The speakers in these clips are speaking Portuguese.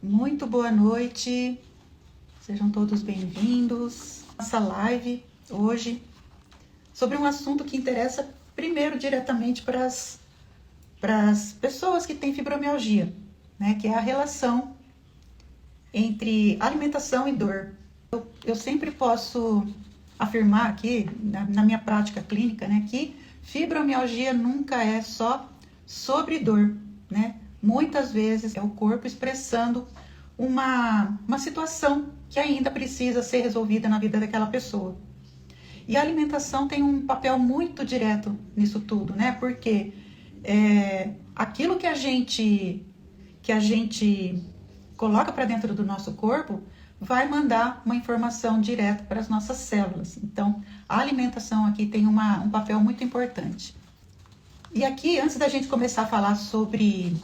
Muito boa noite, sejam todos bem-vindos. Nossa live hoje sobre um assunto que interessa primeiro diretamente para as pessoas que têm fibromialgia, né? Que é a relação entre alimentação e dor. Eu sempre posso afirmar aqui, na minha prática clínica, né, que fibromialgia nunca é só sobre dor, né? Muitas vezes é o corpo expressando uma situação que ainda precisa ser resolvida na vida daquela pessoa. E a alimentação tem um papel muito direto nisso tudo, né? Porque aquilo que a gente coloca para dentro do nosso corpo vai mandar uma informação direta para as nossas células. Então, a alimentação aqui tem um papel muito importante. E aqui, antes da gente começar a falar sobre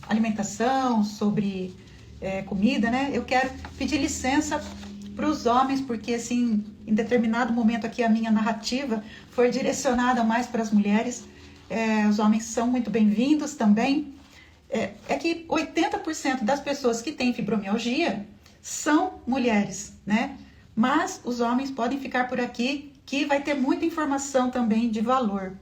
alimentação, sobre comida, né? Eu quero pedir licença para os homens, porque assim, em determinado momento aqui a minha narrativa foi direcionada mais para as mulheres. Os homens são muito bem-vindos também. É que 80% das pessoas que têm fibromialgia são mulheres, né? Mas os homens podem ficar por aqui, que vai ter muita informação também de valor,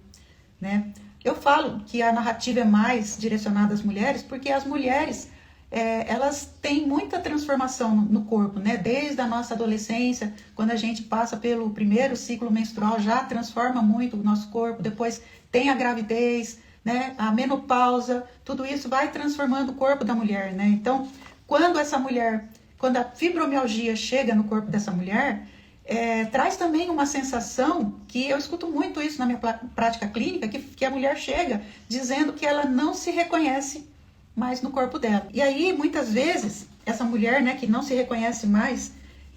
né? Eu falo que a narrativa é mais direcionada às mulheres, porque as mulheres, elas têm muita transformação no corpo, né? Desde a nossa adolescência, quando a gente passa pelo primeiro ciclo menstrual, já transforma muito o nosso corpo, depois tem a gravidez, né? A menopausa, tudo isso vai transformando o corpo da mulher, né? Então, quando a fibromialgia chega no corpo dessa mulher, traz também uma sensação, que eu escuto muito isso na minha prática clínica, que a mulher chega dizendo que ela não se reconhece mais no corpo dela. E aí, muitas vezes, essa mulher, né, que não se reconhece mais,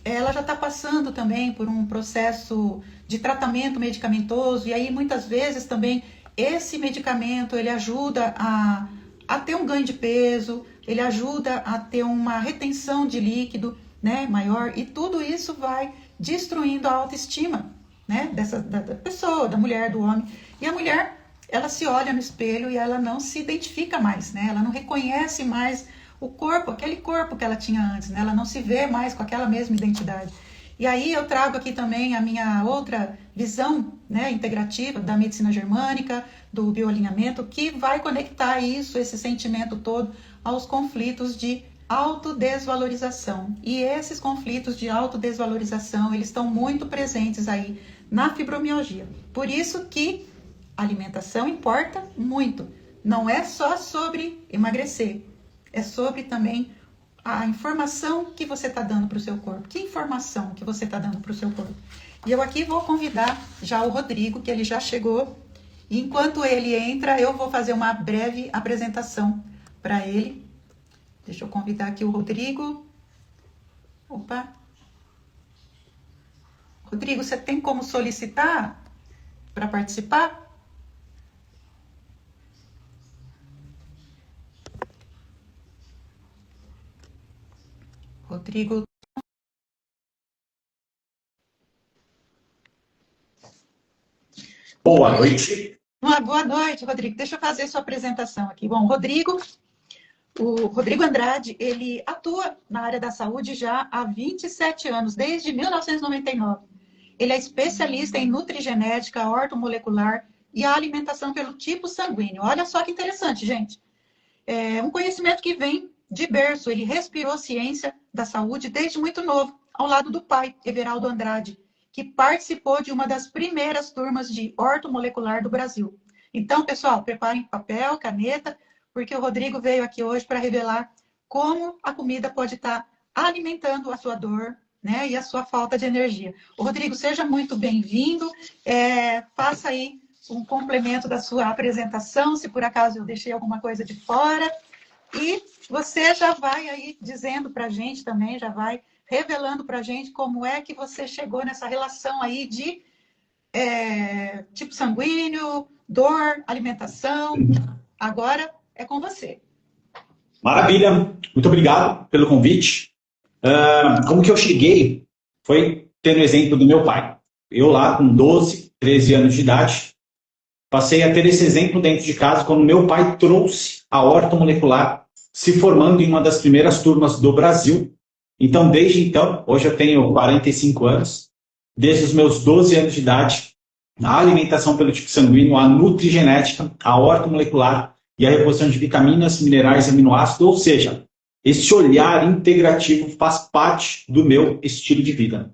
ela já está passando também por um processo de tratamento medicamentoso, e aí muitas vezes também esse medicamento, ele ajuda a ter um ganho de peso, ele ajuda a ter uma retenção de líquido, né, maior, e tudo isso vai destruindo a autoestima, né, da pessoa, da mulher, do homem. E a mulher, ela se olha no espelho e ela não se identifica mais, né, ela não reconhece mais o corpo, aquele corpo que ela tinha antes, né, ela não se vê mais com aquela mesma identidade. E aí eu trago aqui também a minha outra visão, né, integrativa da medicina germânica, do bioalinhamento, que vai conectar isso, esse sentimento todo, aos conflitos de autodesvalorização. E esses conflitos de autodesvalorização, eles estão muito presentes aí na fibromialgia. Por isso que a alimentação importa muito. Não é só sobre emagrecer, é sobre também a informação que você está dando para o seu corpo. Que informação que você está dando para o seu corpo? E eu aqui vou convidar já o Rodrigo, que ele já chegou. E enquanto ele entra, eu vou fazer uma breve apresentação para ele. Deixa eu convidar aqui o Rodrigo. Opa. Rodrigo, você tem como solicitar para participar? Rodrigo. Boa noite. Boa noite, Rodrigo. Deixa eu fazer sua apresentação aqui. Bom, o Rodrigo Andrade, ele atua na área da saúde já há 27 anos, desde 1999. Ele é especialista em nutrigenética, ortomolecular e a alimentação pelo tipo sanguíneo. Olha só que interessante, gente. É um conhecimento que vem de berço. Ele respirou ciência da saúde desde muito novo, ao lado do pai, Everaldo Andrade, que participou de uma das primeiras turmas de ortomolecular do Brasil. Então, pessoal, preparem papel, caneta, porque o Rodrigo veio aqui hoje para revelar como a comida pode estar alimentando a sua dor, né, e a sua falta de energia. O Rodrigo, seja muito bem-vindo. Faça aí um complemento da sua apresentação, se por acaso eu deixei alguma coisa de fora. E você já vai aí dizendo para a gente também, já vai revelando para a gente como é que você chegou nessa relação aí de tipo sanguíneo, dor, alimentação. Agora é com você. Maravilha, muito obrigado pelo convite. Como que eu cheguei foi tendo o exemplo do meu pai. Eu lá com 12, 13 anos de idade, passei a ter esse exemplo dentro de casa quando meu pai trouxe a ortomolecular se formando em uma das primeiras turmas do Brasil. Então, desde então, hoje eu tenho 45 anos, desde os meus 12 anos de idade, a alimentação pelo tipo sanguíneo, a nutrigenética, a ortomolecular e a reposição de vitaminas, minerais e aminoácidos, ou seja, esse olhar integrativo faz parte do meu estilo de vida.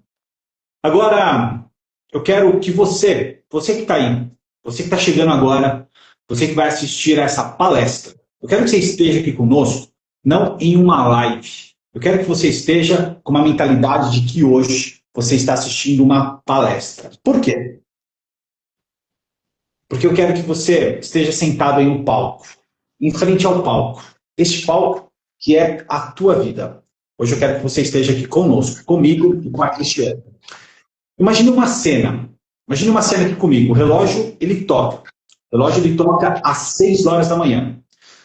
Agora, eu quero que você que está aí, você que está chegando agora, você que vai assistir a essa palestra, eu quero que você esteja aqui conosco, não em uma live. Eu quero que você esteja com uma mentalidade de que hoje você está assistindo uma palestra. Por quê? Porque eu quero que você esteja sentado aí no palco, em frente ao palco. Este palco que é a tua vida. Hoje eu quero que você esteja aqui conosco, comigo e com a Cristiane. Imagine uma cena aqui comigo. O relógio, ele toca. O relógio, ele toca às 6 horas da manhã.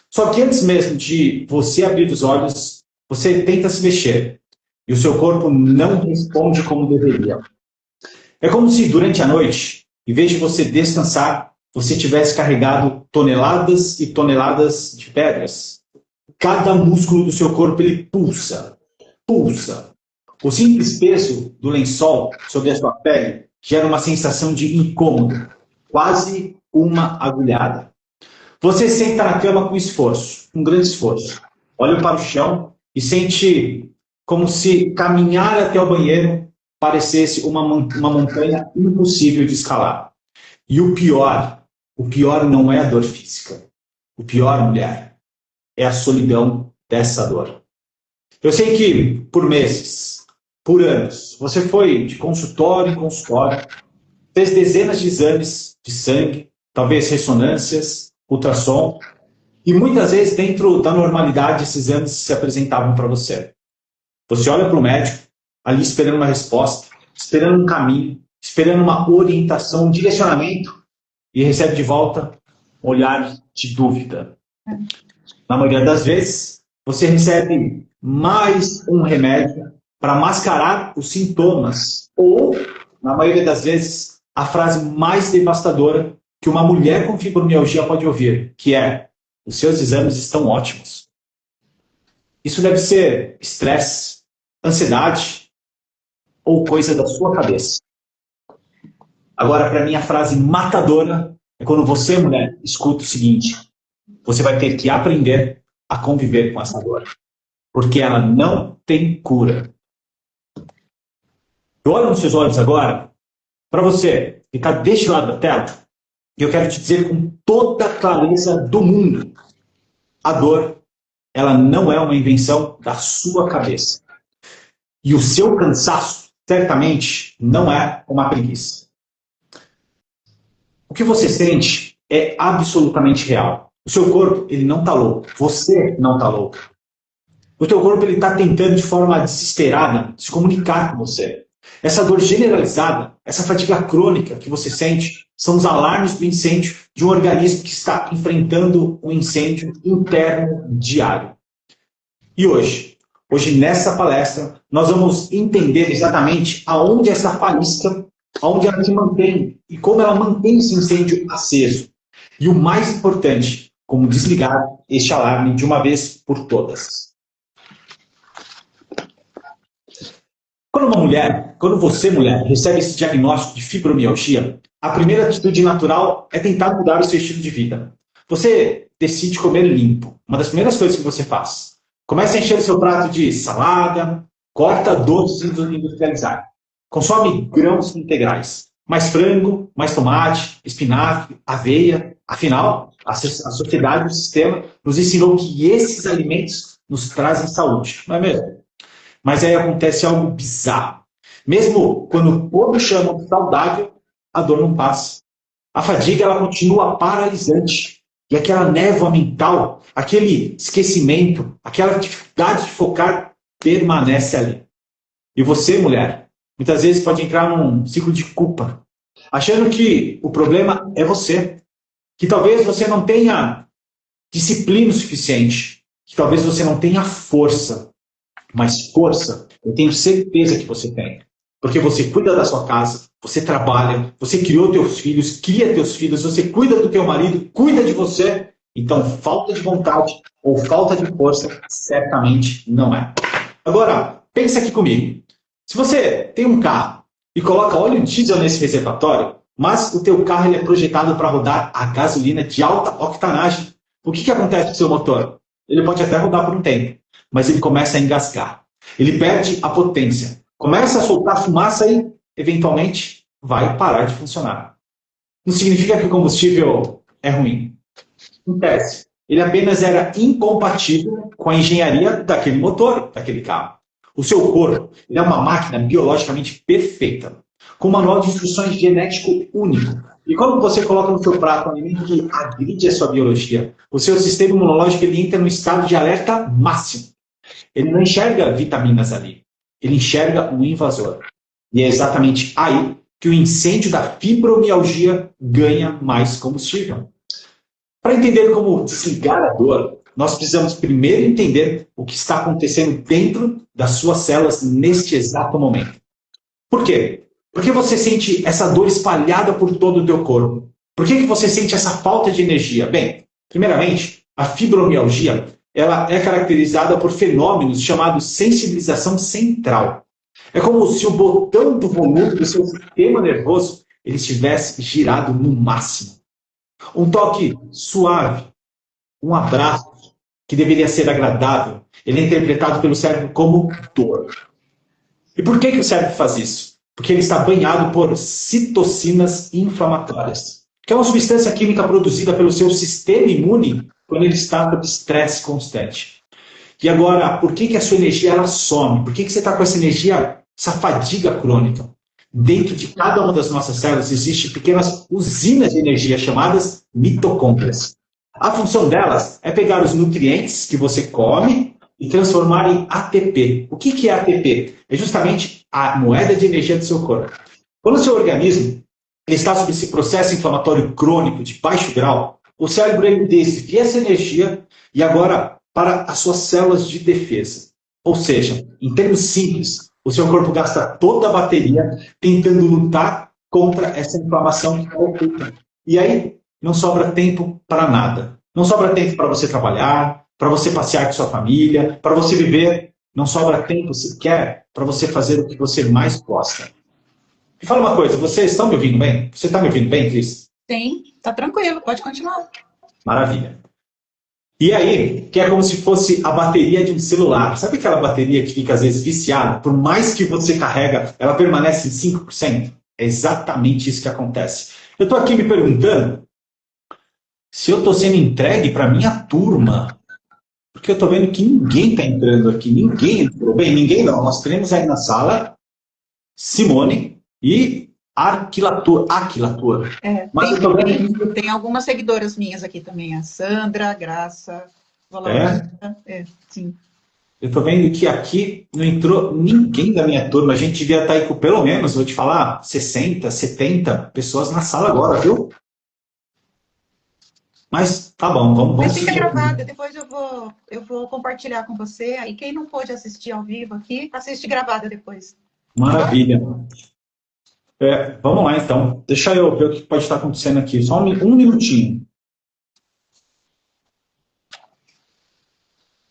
Só que antes mesmo de você abrir os olhos, você tenta se mexer. E o seu corpo não responde como deveria. É como se durante a noite, em vez de você descansar, você tivesse carregado toneladas e toneladas de pedras. Cada músculo do seu corpo, ele pulsa. O simples peso do lençol sobre a sua pele gera uma sensação de incômodo, quase uma agulhada. Você senta na cama com esforço, um grande esforço. Olha para o chão e sente como se caminhar até o banheiro parecesse uma montanha impossível de escalar. E o pior não é a dor física. O pior, mulher, é a solidão dessa dor. Eu sei que por meses, por anos, você foi de consultório em consultório, fez dezenas de exames de sangue, talvez ressonâncias, ultrassom, e muitas vezes dentro da normalidade esses exames se apresentavam para você. Você olha para o médico, ali esperando uma resposta, esperando um caminho, esperando uma orientação, um direcionamento, e recebe de volta um olhar de dúvida. Na maioria das vezes, você recebe mais um remédio para mascarar os sintomas, ou, na maioria das vezes, a frase mais devastadora que uma mulher com fibromialgia pode ouvir, que é: os seus exames estão ótimos. Isso deve ser estresse, ansiedade ou coisa da sua cabeça. Agora, para mim, a frase matadora é quando você, mulher, escuta o seguinte: você vai ter que aprender a conviver com essa dor, porque ela não tem cura. Eu olho nos seus olhos agora, para você que está deste lado da tela, e eu quero te dizer com toda a clareza do mundo: a dor, ela não é uma invenção da sua cabeça. E o seu cansaço, certamente, não é uma preguiça. O que você sente é absolutamente real. O seu corpo, ele não está louco. Você não está louco. O teu corpo, ele está tentando de forma desesperada se comunicar com você. Essa dor generalizada, essa fadiga crônica que você sente, são os alarmes do incêndio de um organismo que está enfrentando um incêndio interno diário. E hoje nessa palestra, nós vamos entender exatamente aonde essa faísca, aonde ela se mantém e como ela mantém esse incêndio aceso. E o mais importante, como desligar este alarme de uma vez por todas. Quando você, mulher, recebe esse diagnóstico de fibromialgia, a primeira atitude natural é tentar mudar o seu estilo de vida. Você decide comer limpo. Uma das primeiras coisas que você faz. Começa a encher o seu prato de salada, corta doces industrializados. Consome grãos integrais. Mais frango, mais tomate, espinafre, aveia. Afinal, a sociedade, o sistema, nos ensinou que esses alimentos nos trazem saúde. Não é mesmo? Mas aí acontece algo bizarro. Mesmo quando todos chamam de saudável, a dor não passa. A fadiga, ela continua paralisante. E aquela névoa mental, aquele esquecimento, aquela dificuldade de focar permanece ali. E você, mulher, muitas vezes pode entrar num ciclo de culpa, achando que o problema é você, que talvez você não tenha disciplina o suficiente, que talvez você não tenha força, mas força eu tenho certeza que você tem. Porque você cuida da sua casa, você trabalha, você criou teus filhos, cria teus filhos, você cuida do teu marido, cuida de você Então, falta de vontade ou falta de força, certamente não é. Agora, pensa aqui comigo. Se você tem um carro e coloca óleo diesel nesse reservatório, mas o teu carro ele é projetado para rodar a gasolina de alta octanagem, o que acontece com o seu motor? Ele pode até rodar por um tempo, mas ele começa a engasgar. Ele perde a potência, começa a soltar fumaça e, eventualmente, vai parar de funcionar. Não significa que o combustível é ruim. Em tese, ele apenas era incompatível com a engenharia daquele motor, daquele carro. O seu corpo ele é uma máquina biologicamente perfeita, com um manual de instruções genético único. E quando você coloca no seu prato um alimento que agride a sua biologia, o seu sistema imunológico ele entra no estado de alerta máximo. Ele não enxerga vitaminas ali, ele enxerga um invasor. E é exatamente aí que o incêndio da fibromialgia ganha mais combustível. Para entender como desligar a dor, nós precisamos primeiro entender o que está acontecendo dentro das suas células neste exato momento. Por quê? Por que você sente essa dor espalhada por todo o teu corpo? Por que você sente essa falta de energia? Bem, primeiramente, a fibromialgia ela é caracterizada por fenômenos chamados sensibilização central. É como se o botão do volume do seu sistema nervoso ele estivesse girado no máximo. Um toque suave, um abraço que deveria ser agradável, ele é interpretado pelo cérebro como dor. E por que o cérebro faz isso? Porque ele está banhado por citocinas inflamatórias, que é uma substância química produzida pelo seu sistema imune quando ele está sob estresse constante. E agora, por que a sua energia ela some? Por que você está com essa energia, essa fadiga crônica? Dentro de cada uma das nossas células existem pequenas usinas de energia chamadas mitocôndrias. A função delas é pegar os nutrientes que você come e transformar em ATP. O que é ATP? É justamente a moeda de energia do seu corpo. Quando o seu organismo ele está sob esse processo inflamatório crônico de baixo grau, o cérebro ele desvia essa energia e agora para as suas células de defesa. Ou seja, em termos simples, o seu corpo gasta toda a bateria tentando lutar contra essa inflamação que está oculta. E aí não sobra tempo para nada. Não sobra tempo para você trabalhar, para você passear com sua família, para você viver. Não sobra tempo sequer para você fazer o que você mais gosta. Me fala uma coisa, vocês estão me ouvindo bem? Você está me ouvindo bem, Cris? Sim, tá tranquilo, pode continuar. Maravilha. E aí, que é como se fosse a bateria de um celular. Sabe aquela bateria que fica às vezes viciada? Por mais que você carrega, ela permanece em 5%? É exatamente isso que acontece. Eu estou aqui me perguntando se eu estou sendo entregue para a minha turma. Porque eu estou vendo que ninguém está entrando aqui. Ninguém entrou. Bem, ninguém não. Nós temos aí na sala Simone e Aquilator. Mas eu tô vendo... tem algumas seguidoras minhas aqui também. A Sandra, a Graça. Sim. Eu estou vendo que aqui não entrou ninguém da minha turma. A gente devia estar aí com pelo menos, vou te falar, 60, 70 pessoas na sala agora, viu? Mas tá bom, vamos Mas fica seguir. gravada, depois eu vou compartilhar com você. Aí quem não pôde assistir ao vivo aqui, assiste gravada depois. Maravilha. Vamos lá então. Deixa eu ver o que pode estar acontecendo aqui. Só um minutinho.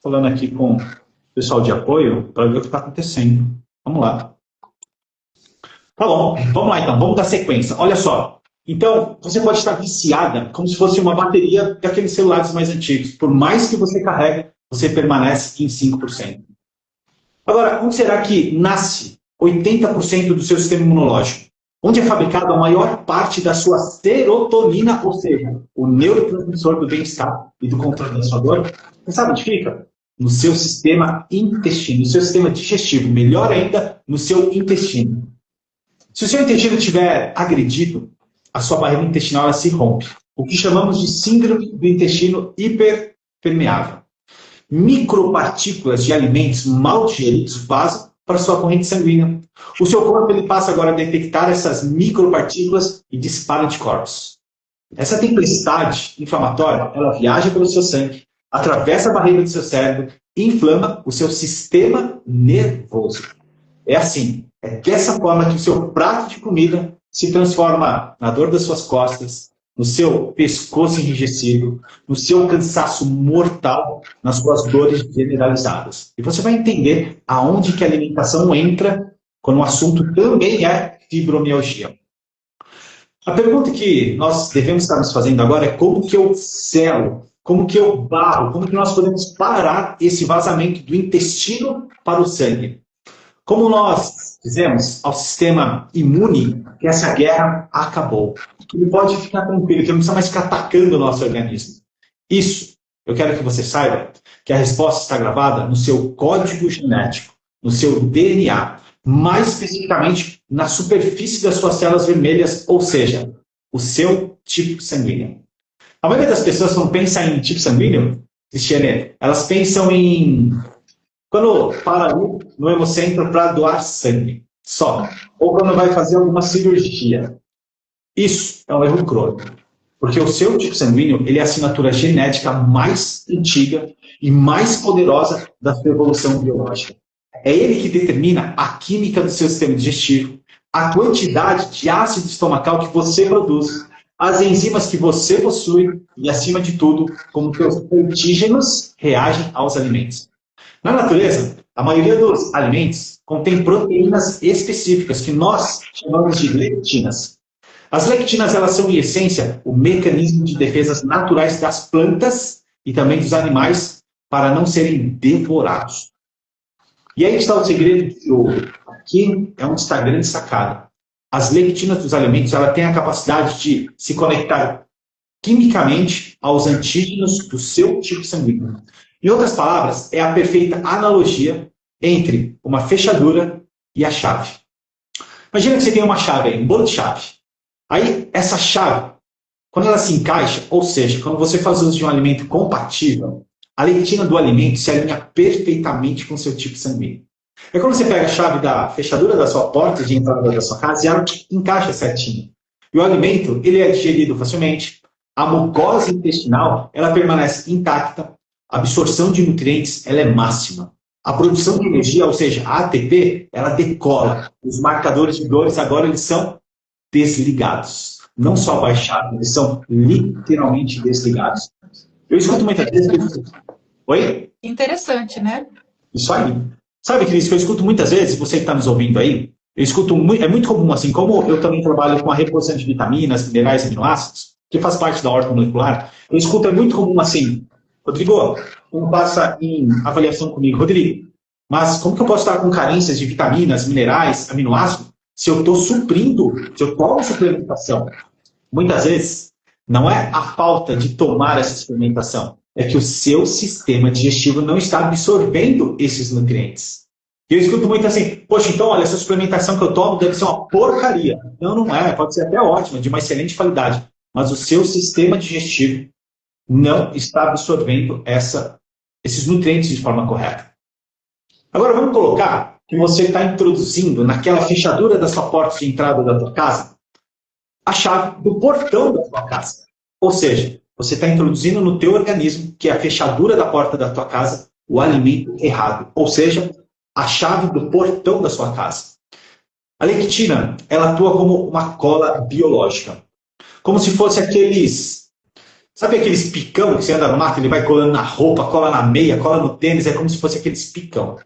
Falando aqui com o pessoal de apoio para ver o que está acontecendo. Vamos lá. Tá bom, vamos lá então, vamos dar sequência. Olha só. Então, você pode estar viciada como se fosse uma bateria daqueles celulares mais antigos. Por mais que você carregue, você permanece em 5%. Agora, onde será que nasce 80% do seu sistema imunológico? Onde é fabricada a maior parte da sua serotonina, ou seja, o neurotransmissor do bem-estar e do controle da sua dor? Você sabe onde fica? No seu sistema intestino, no seu sistema digestivo. Melhor ainda, no seu intestino. Se o seu intestino estiver agredido, a sua barreira intestinal ela se rompe. O que chamamos de síndrome do intestino hiperpermeável. Micropartículas de alimentos mal digeridos vazam para a sua corrente sanguínea. O seu corpo ele passa agora a detectar essas micropartículas e dispara anticorpos. Essa tempestade inflamatória, ela viaja pelo seu sangue, atravessa a barreira do seu cérebro e inflama o seu sistema nervoso. É assim, é dessa forma que o seu prato de comida se transforma na dor das suas costas, no seu pescoço enrijecido, no seu cansaço mortal, nas suas dores generalizadas. E você vai entender aonde que a alimentação entra quando o assunto também é fibromialgia. A pergunta que nós devemos estar nos fazendo agora é como que eu selo, como que eu barro, como que nós podemos parar esse vazamento do intestino para o sangue. Como nós dizemos ao sistema imune que essa guerra acabou. Ele pode ficar tranquilo, que não precisa mais ficar atacando o nosso organismo. Isso, eu quero que você saiba que a resposta está gravada no seu código genético, no seu DNA, mais especificamente na superfície das suas células vermelhas, ou seja, o seu tipo sanguíneo. A maioria das pessoas, quando pensa em tipo sanguíneo, Cristiane, elas pensam em quando para ali no hemocentro para doar sangue, só. Ou quando vai fazer alguma cirurgia. Isso é um erro crônico. Porque o seu tipo sanguíneo ele é a assinatura genética mais antiga e mais poderosa da sua evolução biológica. É ele que determina a química do seu sistema digestivo, a quantidade de ácido estomacal que você produz, as enzimas que você possui e, acima de tudo, como que os antígenos reagem aos alimentos. Na natureza, a maioria dos alimentos contém proteínas específicas que nós chamamos de lectinas. As lectinas elas são, em essência, o mecanismo de defesas naturais das plantas e também dos animais para não serem devorados. E aí está o segredo de ouro. Aqui é onde está a grande sacada. As lectinas dos alimentos ela têm a capacidade de se conectar quimicamente aos antígenos do seu tipo sanguíneo. Em outras palavras, é a perfeita analogia entre uma fechadura e a chave. Imagina que você tem uma chave aí, um bolo de chave. Aí, essa chave, quando ela se encaixa, ou seja, quando você faz uso de um alimento compatível, a lectina do alimento se alinha perfeitamente com o seu tipo sanguíneo. É quando você pega a chave da fechadura da sua porta de entrada da sua casa e ela encaixa certinho. E o alimento, ele é digerido facilmente, a mucosa intestinal, ela permanece intacta, a absorção de nutrientes, ela é máxima. A produção de energia, ou seja, a ATP, ela decola. Os marcadores de dores agora eles são desligados. Não só baixados, eles são literalmente desligados. Eu escuto muitas vezes... Oi? Interessante, né? Isso aí. Sabe, Cris, que eu escuto muitas vezes, você que está nos ouvindo aí, eu escuto, é muito comum, assim, como eu também trabalho com a reposição de vitaminas, minerais e aminoácidos, que faz parte da ordem molecular, eu escuto, é muito comum, assim, Rodrigo, como passa em avaliação comigo, Rodrigo, mas como que eu posso estar com carências de vitaminas, minerais, aminoácidos, se eu estou suprindo, se eu tomo suplementação? Muitas vezes, não é a falta de tomar essa suplementação, é que o seu sistema digestivo não está absorvendo esses nutrientes. E eu escuto muito assim, poxa, então, olha, essa suplementação que eu tomo deve ser uma porcaria. Não, não é, pode ser até ótima, de uma excelente qualidade, mas o seu sistema digestivo não está absorvendo esses nutrientes de forma correta. Agora, vamos colocar que você está introduzindo naquela fechadura da sua porta de entrada da tua casa a chave do portão da tua casa. Ou seja, você está introduzindo no teu organismo, que é a fechadura da porta da tua casa, o alimento errado. Ou seja, a chave do portão da sua casa. A lectina, ela atua como uma cola biológica. Como se fosse aqueles... Sabe aqueles picão que você anda no mato, ele vai colando na roupa, cola na meia, cola no tênis, é como se fosse aqueles picão.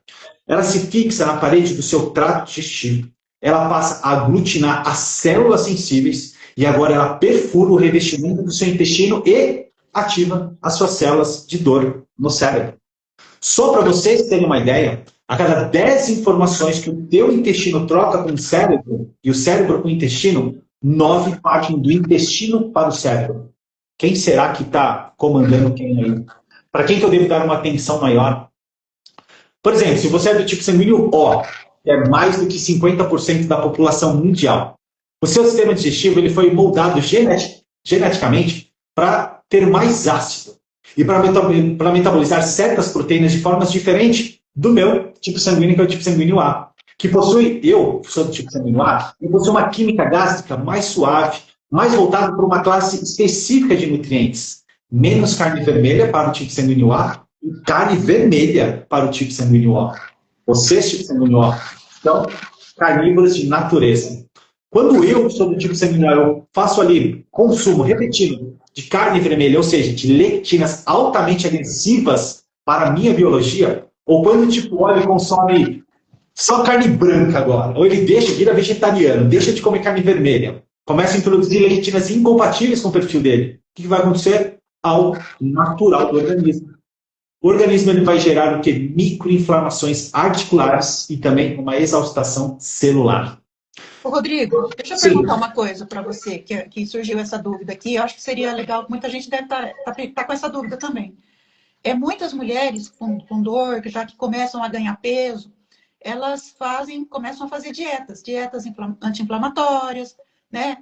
Ela se fixa na parede do seu trato digestivo. Ela passa a aglutinar as células sensíveis e agora ela perfura o revestimento do seu intestino e ativa as suas células de dor no cérebro. Só para vocês terem uma ideia, a cada 10 informações que o teu intestino troca com o cérebro e o cérebro com o intestino, 9 partem do intestino para o cérebro. Quem será que está comandando quem aí? Para quem que eu devo dar uma atenção maior? Por exemplo, se você é do tipo sanguíneo O, que é mais do que 50% da população mundial, o seu sistema digestivo ele foi moldado geneticamente para ter mais ácido e para metabolizar certas proteínas de formas diferentes do meu tipo sanguíneo, que é o tipo sanguíneo A, que possui, eu sou do tipo sanguíneo A, e possui uma química gástrica mais suave, mais voltada para uma classe específica de nutrientes. Menos carne vermelha para o tipo sanguíneo A e carne vermelha para o tipo sanguíneo O. Vocês, tipo sanguíneo O, são carnívoros de natureza. Quando eu sou do tipo sanguíneo, eu faço ali consumo repetido de carne vermelha, ou seja, de lectinas altamente agressivas para a minha biologia, ou quando o tipo O ele consome só carne branca agora, ou ele vira vegetariano, deixa de comer carne vermelha, começa a introduzir lectinas incompatíveis com o perfil dele, o que vai acontecer? Ao natural do organismo. O organismo ele vai gerar o quê? Microinflamações articulares e também uma exaustação celular. Ô, Rodrigo, deixa eu Sim. perguntar uma coisa para você, que surgiu essa dúvida aqui. Eu acho que seria legal, muita gente deve estar com essa dúvida também. Muitas mulheres com dor, que começam a ganhar peso, elas começam a fazer dietas anti-inflamatórias, né?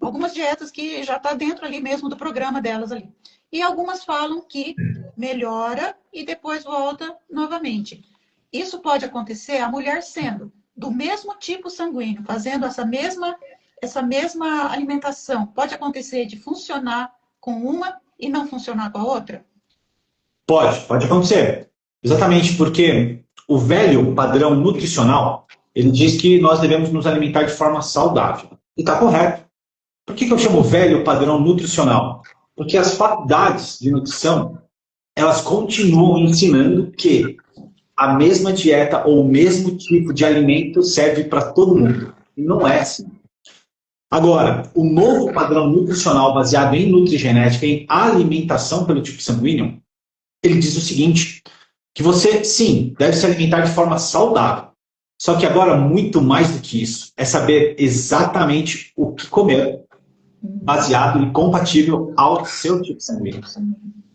Algumas dietas que já está dentro ali mesmo do programa delas ali. E algumas falam que melhora e depois volta novamente. Isso pode acontecer a mulher sendo do mesmo tipo sanguíneo, fazendo essa mesma alimentação. Pode acontecer de funcionar com uma e não funcionar com a outra? Pode acontecer. Exatamente porque o velho padrão nutricional, ele diz que nós devemos nos alimentar de forma saudável. E está correto. Por que eu chamo velho padrão nutricional? Porque as faculdades de nutrição, elas continuam ensinando que a mesma dieta ou o mesmo tipo de alimento serve para todo mundo. E não é assim. Agora, o novo padrão nutricional baseado em nutrigenética, em alimentação pelo tipo sanguíneo, ele diz o seguinte, que você, sim, deve se alimentar de forma saudável. Só que agora, muito mais do que isso, é saber exatamente o que comer, baseado e compatível ao seu tipo sanguíneo.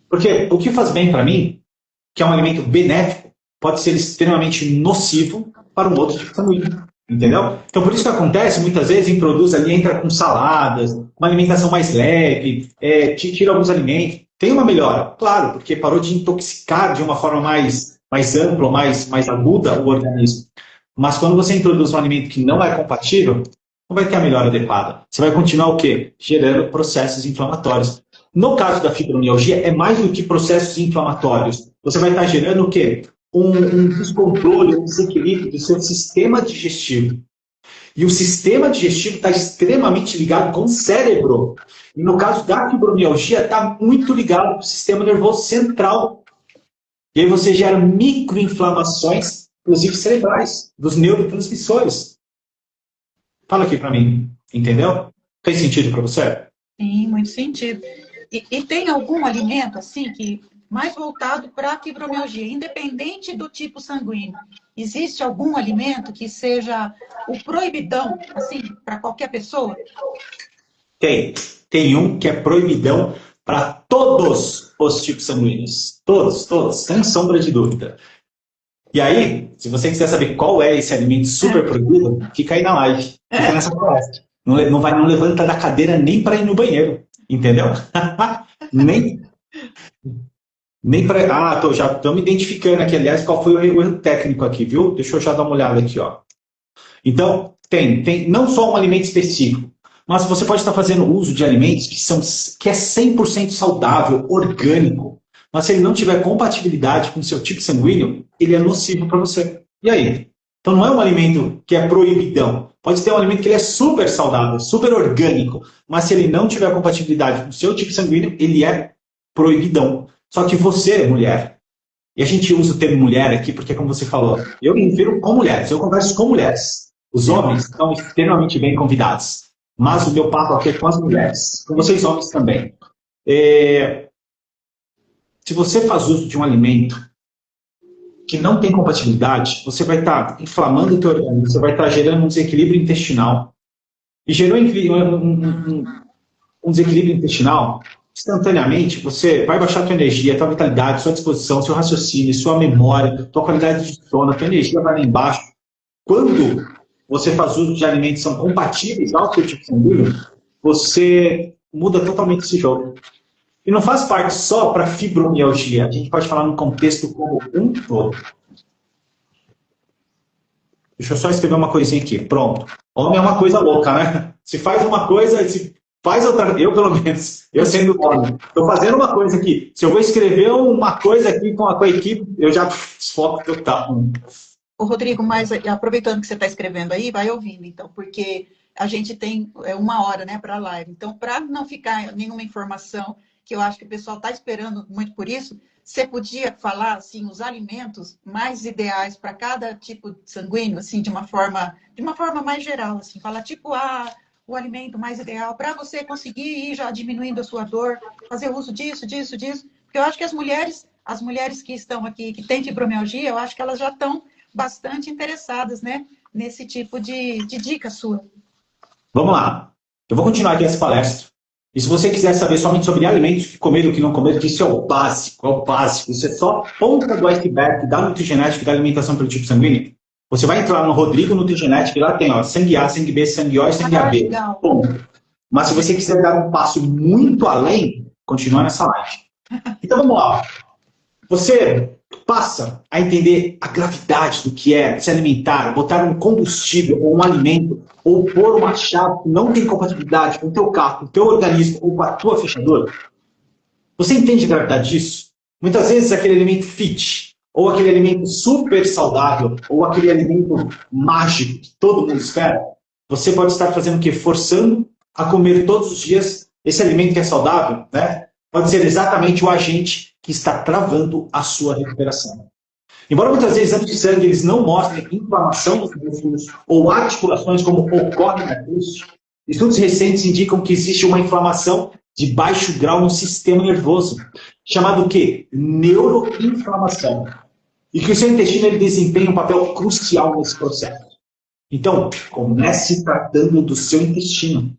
Porque o que faz bem para mim, que é um alimento benéfico, pode ser extremamente nocivo para um outro tipo sanguíneo. Entendeu? Então, por isso que acontece, muitas vezes, introduz ali, entra com saladas, uma alimentação mais leve, tira alguns alimentos. Tem uma melhora, claro, porque parou de intoxicar de uma forma mais ampla, mais aguda o organismo. Mas quando você introduz um alimento que não é compatível, não vai ter a melhora adequada. Você vai continuar o quê? Gerando processos inflamatórios. No caso da fibromialgia, é mais do que processos inflamatórios. Você vai estar gerando o quê? Um descontrole, um desequilíbrio do seu sistema digestivo. E o sistema digestivo está extremamente ligado com o cérebro. E no caso da fibromialgia, está muito ligado com o sistema nervoso central. E aí você gera microinflamações, inclusive cerebrais, dos neurotransmissores. Fala aqui para mim, entendeu? Fez sentido para você? Sim, muito sentido. E tem algum alimento, assim, que mais voltado para a fibromialgia, independente do tipo sanguíneo? Existe algum alimento que seja o proibidão, assim, para qualquer pessoa? Tem um que é proibidão para todos os tipos sanguíneos. Todos, sem sombra de dúvida. E aí, se você quiser saber qual é esse alimento super proibido, fica aí na live. Fica nessa palestra. Não levanta da cadeira nem para ir no banheiro. Entendeu? nem para... já estou me identificando aqui, aliás, qual foi o erro técnico aqui, viu? Deixa eu já dar uma olhada aqui, ó. Então, tem não só um alimento específico, mas você pode estar fazendo uso de alimentos que é 100% saudável, orgânico, mas se ele não tiver compatibilidade com o seu tipo sanguíneo, ele é nocivo para você. E aí? Então não é um alimento que é proibidão. Pode ter um alimento que ele é super saudável, super orgânico, mas se ele não tiver compatibilidade com o seu tipo sanguíneo, ele é proibidão. Só que você, mulher, e a gente usa o termo mulher aqui porque, como você falou, eu me refiro com mulheres, eu converso com mulheres. Os homens estão extremamente bem convidados. Mas o meu papo aqui é com as mulheres, com vocês homens também. Se você faz uso de um alimento que não tem compatibilidade, você vai estar inflamando o teu organismo, você vai estar gerando um desequilíbrio intestinal. E gerou um desequilíbrio intestinal, instantaneamente você vai baixar a tua energia, a tua vitalidade, a sua disposição, seu raciocínio, sua memória, a tua qualidade de sono, a tua energia vai lá embaixo. Quando você faz uso de alimentos que são compatíveis ao seu tipo sanguíneo, você muda totalmente esse jogo. E não faz parte só para fibromialgia. A gente pode falar num contexto como um todo. Deixa eu só escrever uma coisinha aqui. Pronto. Homem é uma coisa louca, né? Se faz uma coisa, se faz outra. Eu, pelo menos, eu sendo homem, estou fazendo uma coisa aqui. Se eu vou escrever uma coisa aqui com a equipe, eu já desfoco total. Ô, Rodrigo, mas aproveitando que você está escrevendo aí, vai ouvindo, então, porque a gente tem 1 hora, né, para a live. Então, para não ficar nenhuma informação, que eu acho que o pessoal está esperando muito por isso, você podia falar, assim, os alimentos mais ideais para cada tipo sanguíneo, assim, de uma forma mais geral, assim, falar tipo, o alimento mais ideal para você conseguir ir já diminuindo a sua dor, fazer uso disso, disso, disso. Porque eu acho que as mulheres que estão aqui, que têm fibromialgia, eu acho que elas já estão bastante interessadas, né, nesse tipo de dica sua. Vamos lá. Eu vou continuar aqui essa palestra. E se você quiser saber somente sobre alimentos, que comer e o que não comer, isso é o básico, é o básico. Isso é só a ponta do iceberg da nutrigenética e da alimentação pelo tipo sanguíneo. Você vai entrar no Rodrigo Nutrigenética e lá tem, ó, sangue A, sangue B, sangue O e sangue AB. Legal. Bom, mas se você quiser dar um passo muito além, continua nessa live. Então vamos lá. Você passa a entender a gravidade do que é se alimentar, botar um combustível ou um alimento, ou pôr uma chave que não tem compatibilidade com o teu carro, com o teu organismo ou com a tua fechadura. Você entende a gravidade disso? Muitas vezes aquele alimento fit, ou aquele alimento super saudável, ou aquele alimento mágico que todo mundo espera, você pode estar fazendo o quê? Forçando a comer todos os dias esse alimento que é saudável, né? Pode ser exatamente o agente que está travando a sua recuperação. Embora muitas vezes exames de sangue eles não mostrem inflamação dos músculos ou articulações como ocorre na pulso, estudos recentes indicam que existe uma inflamação de baixo grau no sistema nervoso, chamado o quê? Neuroinflamação. E que o seu intestino ele desempenha um papel crucial nesse processo. Então, comece tratando do seu intestino,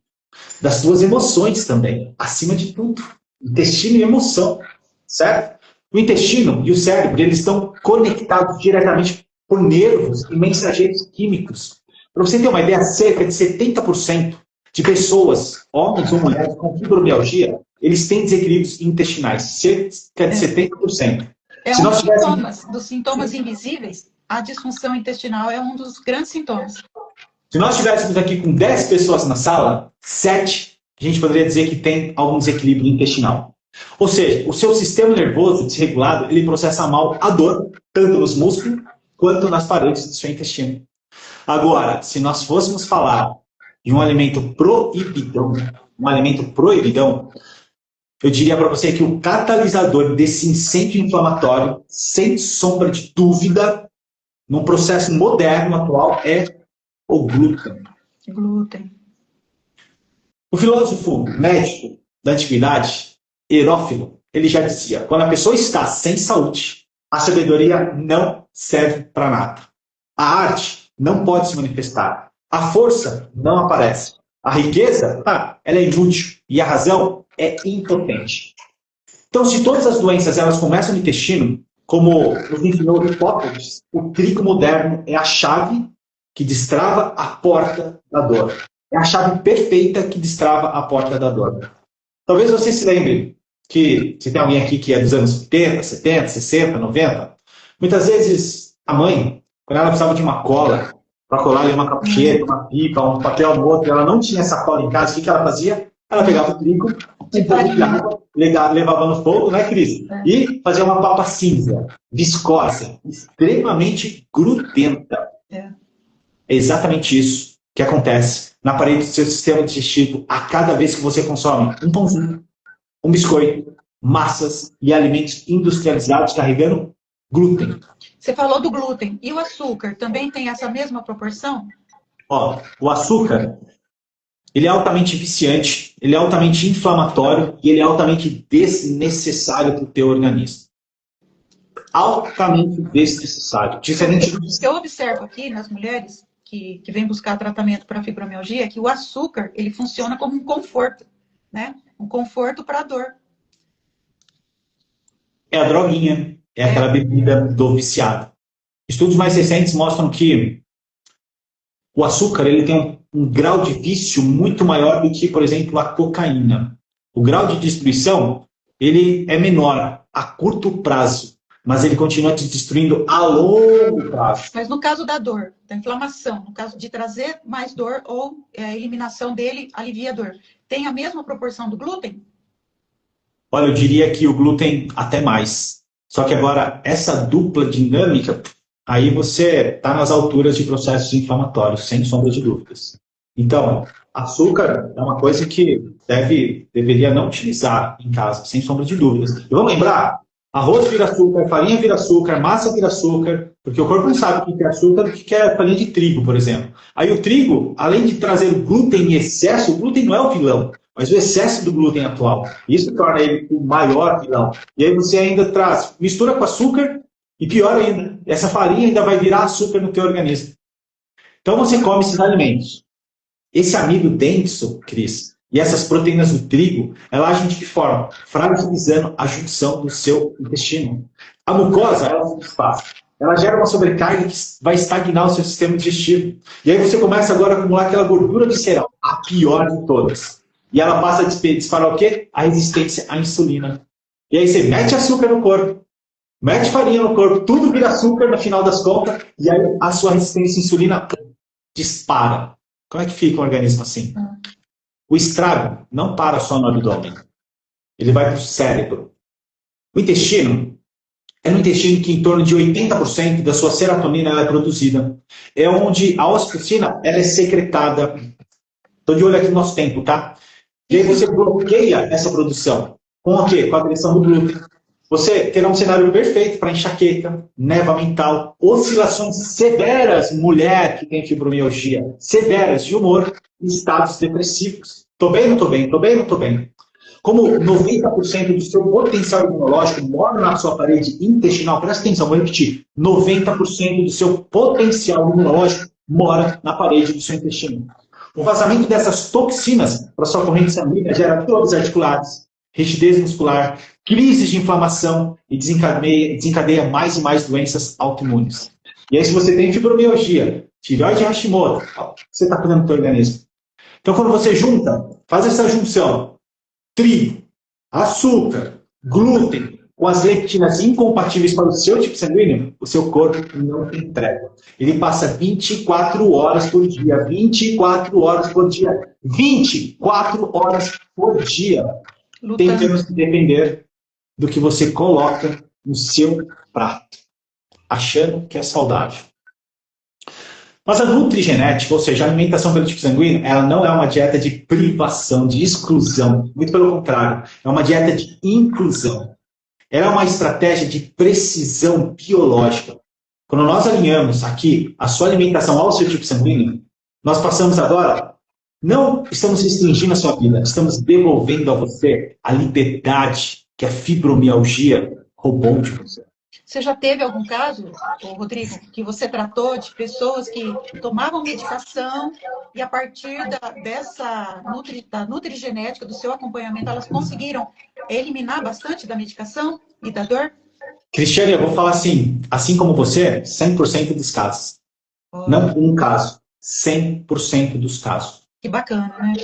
das suas emoções também, acima de tudo. Intestino e emoção, certo? O intestino e o cérebro, eles estão conectados diretamente por nervos e mensageiros químicos. Para você ter uma ideia, cerca de 70% de pessoas, homens ou mulheres com fibromialgia, eles têm desequilíbrios intestinais, cerca de 70%. É Se um nós dos sintomas invisíveis, a disfunção intestinal é um dos grandes sintomas. Se nós estivéssemos aqui com 10 pessoas na sala, 7, a gente poderia dizer que tem algum desequilíbrio intestinal. Ou seja, o seu sistema nervoso desregulado, ele processa mal a dor, tanto nos músculos quanto nas paredes do seu intestino. Agora, se nós fôssemos falar de um alimento proibidão, eu diria para você que o catalisador desse incêndio inflamatório, sem sombra de dúvida, num processo moderno atual, é o glúten. Glúten. O filósofo médico da antiguidade, Herófilo, ele já dizia, quando a pessoa está sem saúde, a sabedoria não serve para nada. A arte não pode se manifestar. A força não aparece. A riqueza, ela é inútil. E a razão é impotente. Então, se todas as doenças elas começam no intestino, como nos ensinou Hipócrates, o trigo moderno é a chave que destrava a porta da dor. É a chave perfeita que destrava a porta da dor. Talvez você se lembre que, se tem alguém aqui que é dos anos 80, 70, 60, 90, muitas vezes a mãe, quando ela precisava de uma cola, para colar ali uma capucheta, uma pipa, um papel no outro, ela não tinha essa cola em casa, o que ela fazia? Ela pegava o trigo, um pouco de água, levava no fogo, né, Cris? E fazia uma papa cinza, viscosa, extremamente grudenta. É exatamente isso que acontece na parede do seu sistema digestivo a cada vez que você consome um pãozinho, um biscoito, massas e alimentos industrializados carregando glúten. Você falou do glúten. E o açúcar também tem essa mesma proporção? Ó, o açúcar, ele é altamente viciante, ele é altamente inflamatório e ele é altamente desnecessário para o teu organismo. Altamente desnecessário. Diferente do que eu observo aqui nas mulheres que vêm buscar tratamento para fibromialgia é que o açúcar, ele funciona como um conforto, né? Um conforto para a dor. É a droguinha, é aquela bebida do viciado. Estudos mais recentes mostram que o açúcar ele tem um grau de vício muito maior do que, por exemplo, a cocaína. O grau de destruição ele é menor a curto prazo, mas ele continua te destruindo a longo prazo. Mas no caso da dor, da inflamação, no caso de trazer mais dor ou a eliminação dele alivia a dor, tem a mesma proporção do glúten? Olha, eu diria que o glúten até mais. Só que agora, essa dupla dinâmica, aí você está nas alturas de processos inflamatórios, sem sombra de dúvidas. Então, açúcar é uma coisa que deveria não utilizar em casa, sem sombra de dúvidas. E vamos lembrar, arroz vira açúcar, farinha vira açúcar, massa vira açúcar, porque o corpo não sabe o que é açúcar e o que é farinha de trigo, por exemplo. Aí o trigo, além de trazer o glúten em excesso, o glúten não é o vilão, mas o excesso do glúten atual. Isso torna ele o maior vilão. E aí você ainda traz, mistura com açúcar, e pior ainda, essa farinha ainda vai virar açúcar no teu organismo. Então você come esses alimentos. Esse amido denso, Cris, e essas proteínas do trigo, ela agem de que forma? Fragilizando a junção do seu intestino. A mucosa, ela se desfaz. Ela gera uma sobrecarga que vai estagnar o seu sistema digestivo. E aí você começa agora a acumular aquela gordura visceral, a pior de todas. E ela passa a disparar o quê? A resistência à insulina. E aí você mete açúcar no corpo, mete farinha no corpo, tudo vira açúcar no final das contas, e aí a sua resistência à insulina dispara. Como é que fica um organismo assim? O estrago não para só no abdômen. Ele vai para o cérebro. O intestino é no intestino que em torno de 80% da sua serotonina ela é produzida. É onde a ocitocina ela é secretada. Estou de olho aqui no nosso tempo, tá? E aí você bloqueia essa produção. Com o quê? Com a agressão do glúten. Você terá um cenário perfeito para enxaqueca, névoa mental, oscilações severas, mulher que tem fibromialgia, severas de humor e estados depressivos. Estou bem, não estou bem? Estou bem, não estou bem? Como 90% do seu potencial imunológico mora na sua parede intestinal, presta atenção, vou repetir, 90% do seu potencial imunológico mora na parede do seu intestino. O vazamento dessas toxinas para sua corrente sanguínea gera dores articulares, rigidez muscular, crises de inflamação e desencadeia mais e mais doenças autoimunes. E aí, se você tem fibromialgia, tireoide Hashimoto, o que você está fazendo no seu organismo? Então, quando você faz essa junção, trigo, açúcar, glúten, com as leptinas incompatíveis para o seu tipo sanguíneo, o seu corpo não tem trégua. Ele passa 24 horas por dia, 24 horas por dia, 24 horas por dia, tentando se depender do que você coloca no seu prato, achando que é saudável. Mas a nutrigenética, ou seja, a alimentação pelo tipo sanguíneo, ela não é uma dieta de privação, de exclusão. Muito pelo contrário, é uma dieta de inclusão. Ela é uma estratégia de precisão biológica. Quando nós alinhamos aqui a sua alimentação ao seu tipo sanguíneo, nós passamos agora, não estamos restringindo a sua vida, estamos devolvendo a você a liberdade que a fibromialgia roubou de você. Você já teve algum caso, Rodrigo, que você tratou de pessoas que tomavam medicação e a partir da nutrigenética, do seu acompanhamento, elas conseguiram eliminar bastante da medicação e da dor? Cristiane, eu vou falar assim como você, 100% dos casos. Oh. Não um caso, 100% dos casos. Que bacana, né?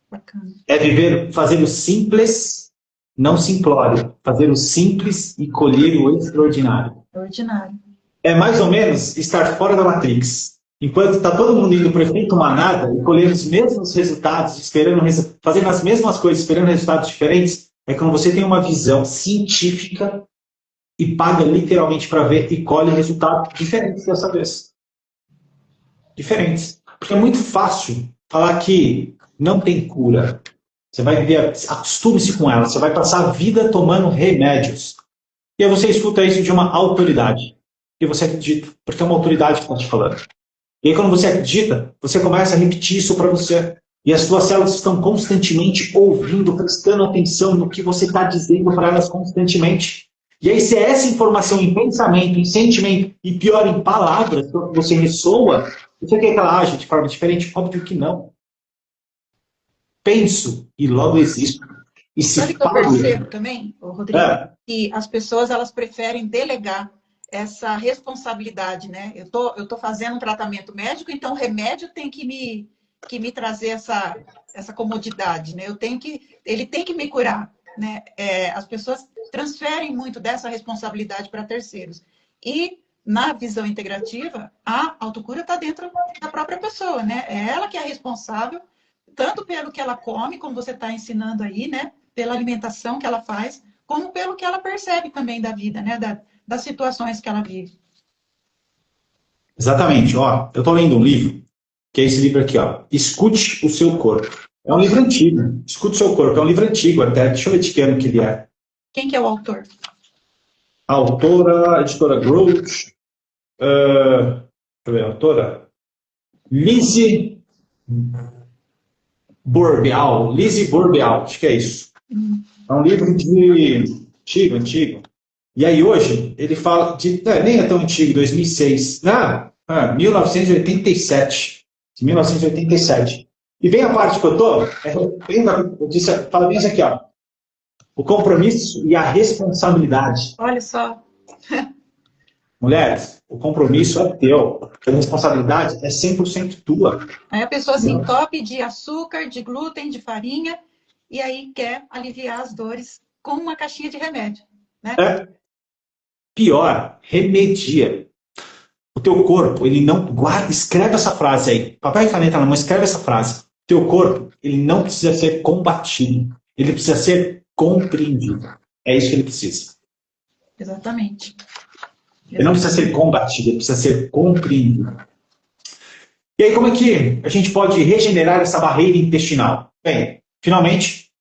Bacana. É fazer o simples, não simplório. Fazer o simples e colher o extraordinário. Ordinário. É mais ou menos estar fora da Matrix. Enquanto está todo mundo indo para o efeito manada e colhendo os mesmos resultados, fazendo as mesmas coisas, esperando resultados diferentes, é quando você tem uma visão científica e paga literalmente para ver e colhe resultados diferentes dessa vez. Diferentes. Porque é muito fácil falar que não tem cura. Você vai viver, acostume-se com ela, você vai passar a vida tomando remédios. E aí você escuta isso de uma autoridade. E você acredita, porque é uma autoridade que está te falando. E aí quando você acredita, você começa a repetir isso para você. E as suas células estão constantemente ouvindo, prestando atenção no que você está dizendo para elas constantemente. E aí se essa informação em pensamento, em sentimento e pior em palavras, você ressoa, você quer que ela age de forma diferente? Óbvio que não. Penso e logo existo. E se sabe que eu percebo também, Rodrigo, que as pessoas elas preferem delegar essa responsabilidade, né? Eu tô fazendo um tratamento médico, então o remédio tem que me trazer essa comodidade, né? Ele tem que me curar, né? As pessoas transferem muito dessa responsabilidade para terceiros. E na visão integrativa, a autocura está dentro da própria pessoa, né? É ela que é responsável tanto pelo que ela come, como você está ensinando aí, né? Pela alimentação que ela faz, como pelo que ela percebe também da vida, né? Das situações que ela vive. Exatamente, ó. Eu estou lendo um livro, que é esse livro aqui, ó. Escute o seu corpo. É um livro antigo. Escute o seu corpo. É um livro antigo até. Deixa eu ver de que ano que ele é. Quem que é o autor? A autora, a editora Growth. Deixa eu ver, a autora? Lizzie Bourbeau. Lizzie Bourbeau, acho que é isso. É um livro de antigo. E aí hoje ele fala de... nem é tão antigo, 2006. 1987. 1987. E vem a parte que eu estou, fala bem isso aqui, ó. O compromisso e a responsabilidade. Olha só. Mulheres, o compromisso é teu. A responsabilidade é 100% tua. Aí a pessoa se entope de açúcar, de glúten, de farinha, e aí quer aliviar as dores com uma caixinha de remédio, né? Pior, remedia. O teu corpo, ele não guarda, escreve essa frase aí. Papai e caneta na mão, escreve essa frase. Teu corpo, ele não precisa ser combatido. Ele precisa ser compreendido. É isso que ele precisa. Exatamente. Ele não precisa ser combatido, ele precisa ser compreendido. E aí, como é que a gente pode regenerar essa barreira intestinal? Bem, finalmente,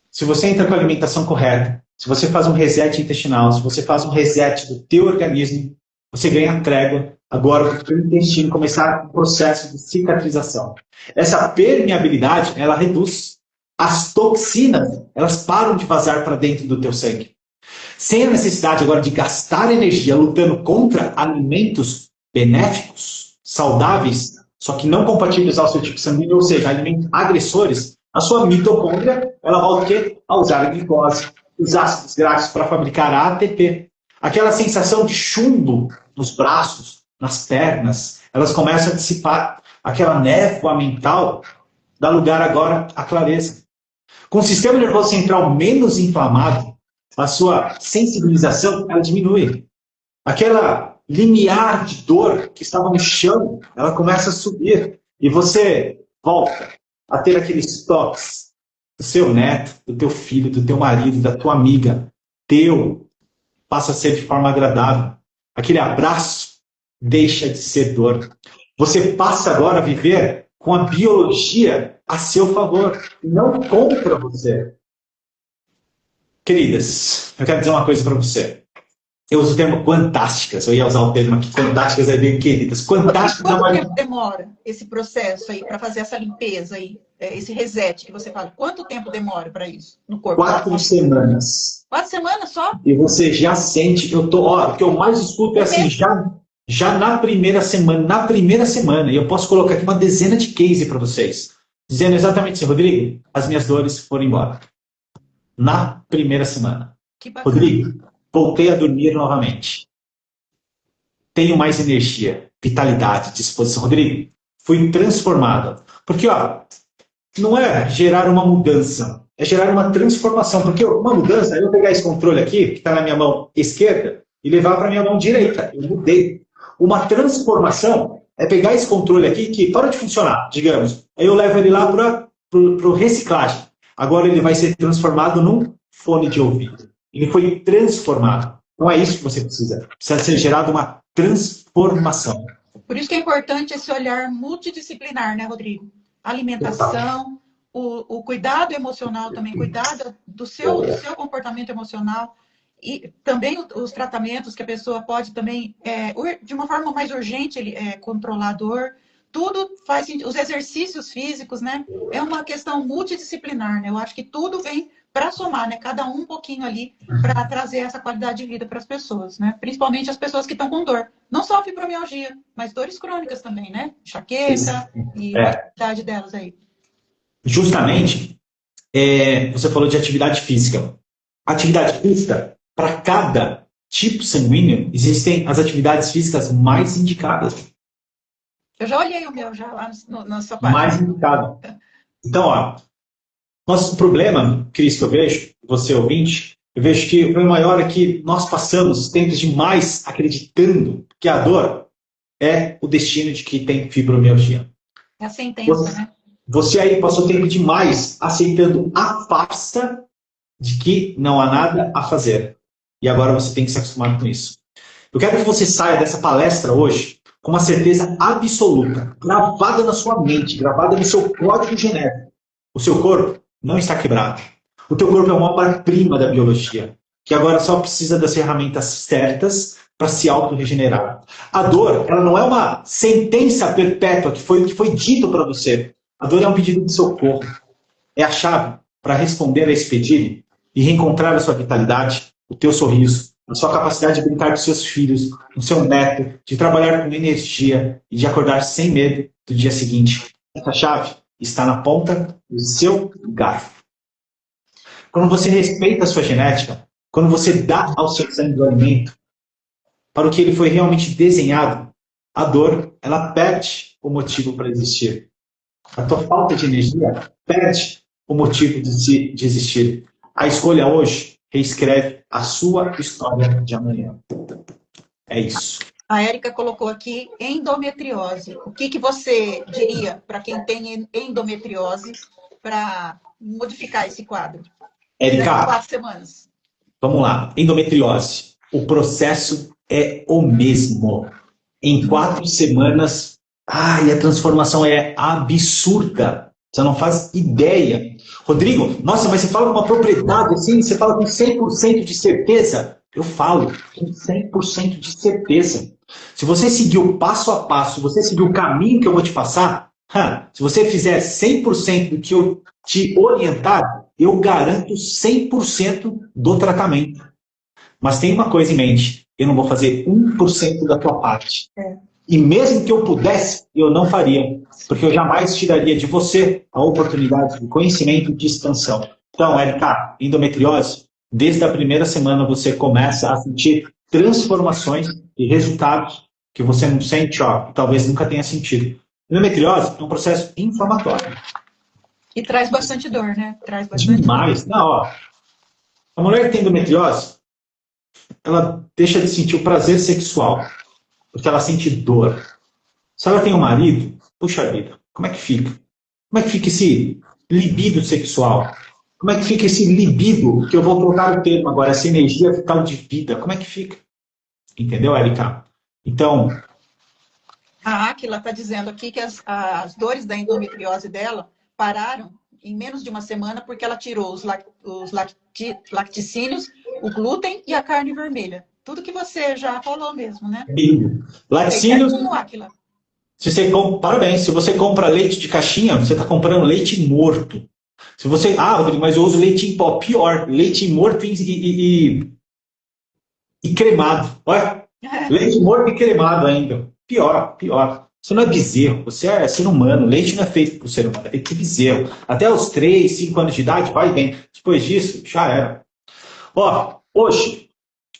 se você entra com a alimentação correta, se você faz um reset intestinal, se você faz um reset do teu organismo, você ganha trégua agora para o teu intestino começar um processo de cicatrização. Essa permeabilidade, ela reduz. As toxinas, elas param de vazar para dentro do teu sangue. Sem a necessidade agora de gastar energia lutando contra alimentos benéficos, saudáveis, só que não compatíveis ao seu tipo sanguíneo, ou seja, alimentos agressores, a sua mitocôndria, ela volta o quê? A usar a glicose, os ácidos graxos para fabricar a ATP. Aquela sensação de chumbo nos braços, nas pernas, elas começam a dissipar. Aquela névoa mental dá lugar agora à clareza. Com o sistema nervoso central menos inflamado, a sua sensibilização ela diminui. Aquela limiar de dor que estava no chão, ela começa a subir. E você volta a ter aqueles toques do seu neto, do teu filho, do teu marido, da tua amiga. Teu passa a ser de forma agradável. Aquele abraço deixa de ser dor. Você passa agora a viver com a biologia a seu favor, não contra você. Queridas, eu quero dizer uma coisa para você. Eu uso o termo quantásticas, eu ia usar o termo aqui, quantásticas é bem queridas. Quantásticas Quanto tempo demora esse processo aí, para fazer essa limpeza aí, esse reset que você fala? Quanto tempo demora para isso no corpo? 4 semanas. 4 semanas só? E você já sente, o que eu mais escuto é assim, já na primeira semana, e eu posso colocar aqui uma dezena de case para vocês, dizendo exatamente assim, Rodrigo, as minhas dores foram embora. Na primeira semana. Rodrigo, voltei a dormir novamente. Tenho mais energia, vitalidade, disposição. Rodrigo, fui transformado. Porque, não é gerar uma mudança, é gerar uma transformação. Porque uma mudança é eu pegar esse controle aqui, que está na minha mão esquerda, e levar para a minha mão direita. Eu mudei. Uma transformação é pegar esse controle aqui, que para de funcionar, digamos. Aí eu levo ele lá para o reciclagem. Agora ele vai ser transformado num fone de ouvido. Ele foi transformado. Não é isso que você precisa. Precisa ser gerada uma transformação. Por isso que é importante esse olhar multidisciplinar, né, Rodrigo? Alimentação, o cuidado emocional também, cuidado do seu comportamento emocional e também os tratamentos que a pessoa pode também, de uma forma mais urgente, controlar a dor. Tudo faz sentido. Os exercícios físicos, né? É uma questão multidisciplinar, né? Eu acho que tudo vem para somar, né? Cada um pouquinho ali para trazer essa qualidade de vida para as pessoas, né? Principalmente as pessoas que estão com dor. Não só fibromialgia, mas dores crônicas também, né? Enxaqueca e a qualidade delas aí. Justamente, você falou de atividade física. Atividade física, para cada tipo sanguíneo, existem as atividades físicas mais indicadas. Eu já olhei o meu, já lá na sua página. Mais indicado. Então, nosso problema, Cris, que eu vejo, você ouvinte, eu vejo que o maior é que nós passamos tempos demais acreditando que a dor é o destino de quem tem fibromialgia. É a sentença, né? Você aí passou tempo demais aceitando a farsa de que não há nada a fazer. E agora você tem que se acostumar com isso. Eu quero que você saia dessa palestra hoje com uma certeza absoluta, gravada na sua mente, gravada no seu código genético. O seu corpo não está quebrado. O teu corpo é uma obra-prima da biologia, que agora só precisa das ferramentas certas para se auto-regenerar. A dor, ela não é uma sentença perpétua que foi dito para você. A dor é um pedido de socorro. É a chave para responder a esse pedido e reencontrar a sua vitalidade, o teu sorriso, a sua capacidade de brincar com seus filhos, com seu neto, de trabalhar com energia e de acordar sem medo do dia seguinte. Essa chave está na ponta do seu garfo. Quando você respeita a sua genética, quando você dá ao seu sangue o alimento para o que ele foi realmente desenhado, a dor, ela perde o motivo para existir. A tua falta de energia perde o motivo de existir. A escolha hoje reescreve a sua história de amanhã. É isso. A Érica colocou aqui endometriose. O que você diria para quem tem endometriose para modificar esse quadro? Érica, 4 semanas. Vamos lá. Endometriose. O processo é o mesmo. Em 4 semanas, a transformação é absurda. Você não faz ideia. Rodrigo, nossa, mas você fala com uma propriedade assim, você fala com 100% de certeza? Eu falo com 100% de certeza. Se você seguir o passo a passo, se você seguir o caminho que eu vou te passar, se você fizer 100% do que eu te orientar, eu garanto 100% do tratamento. Mas tem uma coisa em mente, eu não vou fazer 1% da tua parte. E mesmo que eu pudesse, eu não faria. Porque eu jamais tiraria de você a oportunidade de conhecimento e de expansão. Então, Érica, endometriose, desde a primeira semana você começa a sentir transformações e resultados que você não sente, talvez nunca tenha sentido. Endometriose é um processo inflamatório. E traz bastante dor, né? Traz bastante demais. dor. Não, a mulher que tem endometriose, ela deixa de sentir o prazer sexual, porque ela sente dor. Se ela tem um marido, puxa vida, como é que fica? Como é que fica esse libido sexual? Como é que fica esse libido, que eu vou colocar o termo agora, essa energia vital de vida? Como é que fica? Entendeu, Érica? Então... A Áquila está dizendo aqui que as dores da endometriose dela pararam em menos de uma semana porque ela tirou os lacticínios, o glúten e a carne vermelha. Tudo que você já falou mesmo, né? Laticínios... Se você parabéns, se você compra leite de caixinha, você está comprando leite morto. Se você... Rodrigo, mas eu uso leite em pó. Pior, leite morto e cremado. Olha, leite morto e cremado ainda. Pior. Você não é bezerro, você é ser humano. Leite não é feito para o ser humano, é feito de bezerro. Até os 3, 5 anos de idade, vai e vem. Depois disso, já era. Hoje,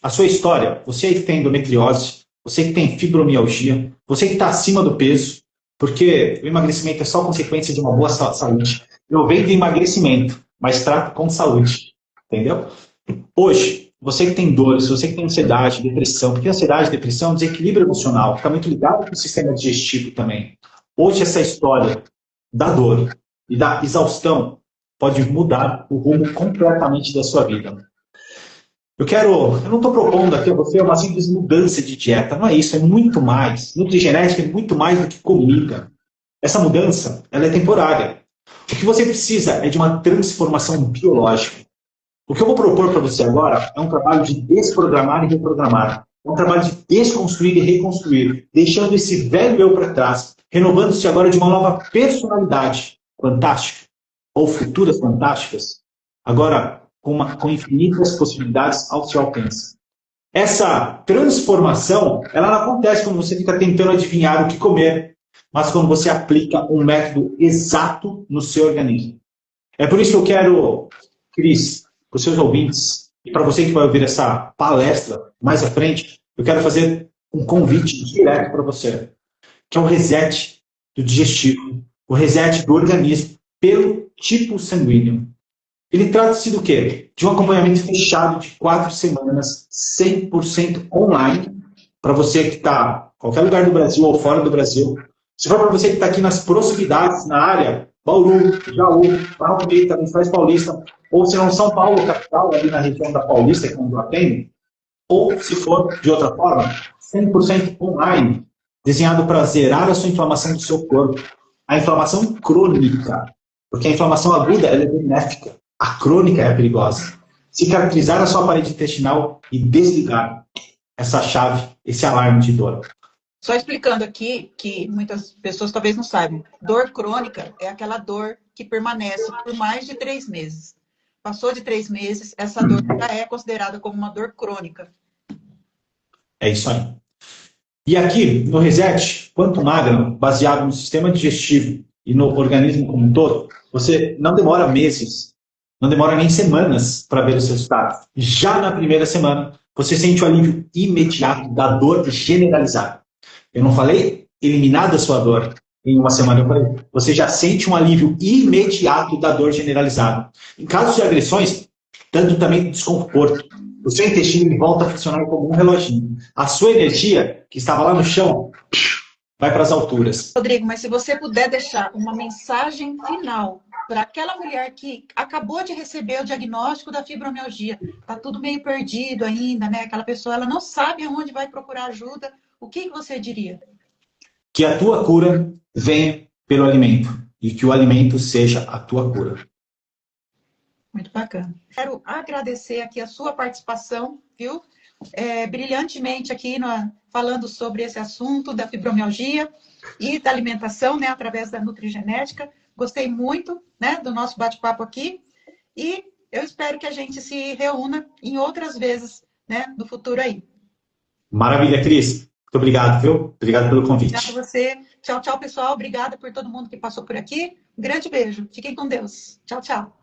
a sua história, você aí que tem endometriose, você que tem fibromialgia, você que está acima do peso, porque o emagrecimento é só consequência de uma boa saúde. Eu vendo emagrecimento, mas trato com saúde. Entendeu? Hoje, você que tem dores, você que tem ansiedade, depressão, porque ansiedade e depressão é um desequilíbrio emocional, que está muito ligado com o sistema digestivo também. Hoje, essa história da dor e da exaustão pode mudar o rumo completamente da sua vida. Eu não estou propondo aqui a você uma simples mudança de dieta, não é isso, é muito mais. Nutrigenética é muito mais do que comida. Essa mudança, ela é temporária. O que você precisa é de uma transformação biológica. O que eu vou propor para você agora é um trabalho de desprogramar e reprogramar. É um trabalho de desconstruir e reconstruir, deixando esse velho eu para trás, renovando-se agora de uma nova personalidade fantástica, ou futuras fantásticas, agora com infinitas possibilidades ao seu alcance. Essa transformação, ela não acontece quando você fica tentando adivinhar o que comer, mas quando você aplica um método exato no seu organismo. É por isso que eu quero, Cris, para os seus ouvintes, e para você que vai ouvir essa palestra mais à frente, eu quero fazer um convite direto para você, que é o reset do digestivo, o reset do organismo pelo tipo sanguíneo. Ele trata-se do quê? De um acompanhamento fechado de 4 semanas, 100% online, para você que está em qualquer lugar do Brasil ou fora do Brasil. Se for para você que está aqui nas proximidades, na área, Bauru, Jaú, Barra Bonita, Lençóis Paulista, ou se não São Paulo, capital, ali na região da Paulista, que é onde eu atendo, ou se for de outra forma, 100% online. desenhado para zerar a sua inflamação do seu corpo. A inflamação crônica, porque a inflamação aguda ela é benéfica, a crônica é perigosa. Cicatrizar a sua parede intestinal e desligar essa chave, esse alarme de dor. Só explicando aqui, que muitas pessoas talvez não saibam, dor crônica é aquela dor que permanece por mais de 3 meses. Passou de 3 meses, essa dor já é considerada como uma dor crônica. É isso aí. E aqui, no Reset, quanto magra, baseado no sistema digestivo e no organismo como um todo, você não demora meses, não demora nem semanas para ver os resultados. Já na primeira semana, você sente o alívio imediato da dor generalizada. Eu não falei eliminar da sua dor em uma semana, eu falei, você já sente um alívio imediato da dor generalizada. Em casos de agressões, tanto também desconforto. O seu intestino volta a funcionar como um reloginho. A sua energia, que estava lá no chão, vai para as alturas. Rodrigo, mas se você puder deixar uma mensagem final para aquela mulher que acabou de receber o diagnóstico da fibromialgia, está tudo meio perdido ainda, né? Aquela pessoa, ela não sabe aonde vai procurar ajuda. O que você diria? Que a tua cura venha pelo alimento e que o alimento seja a tua cura. Muito bacana. Quero agradecer aqui a sua participação, viu? Brilhantemente aqui falando sobre esse assunto da fibromialgia e da alimentação, né, através da nutrigenética. Gostei muito, né, do nosso bate-papo aqui e eu espero que a gente se reúna em outras vezes, né, no futuro aí. Maravilha, Cris. Muito obrigado, viu? Obrigado pelo convite. Obrigada a você. Tchau, tchau, pessoal. Obrigada por todo mundo que passou por aqui. Um grande beijo. Fiquem com Deus. Tchau, tchau.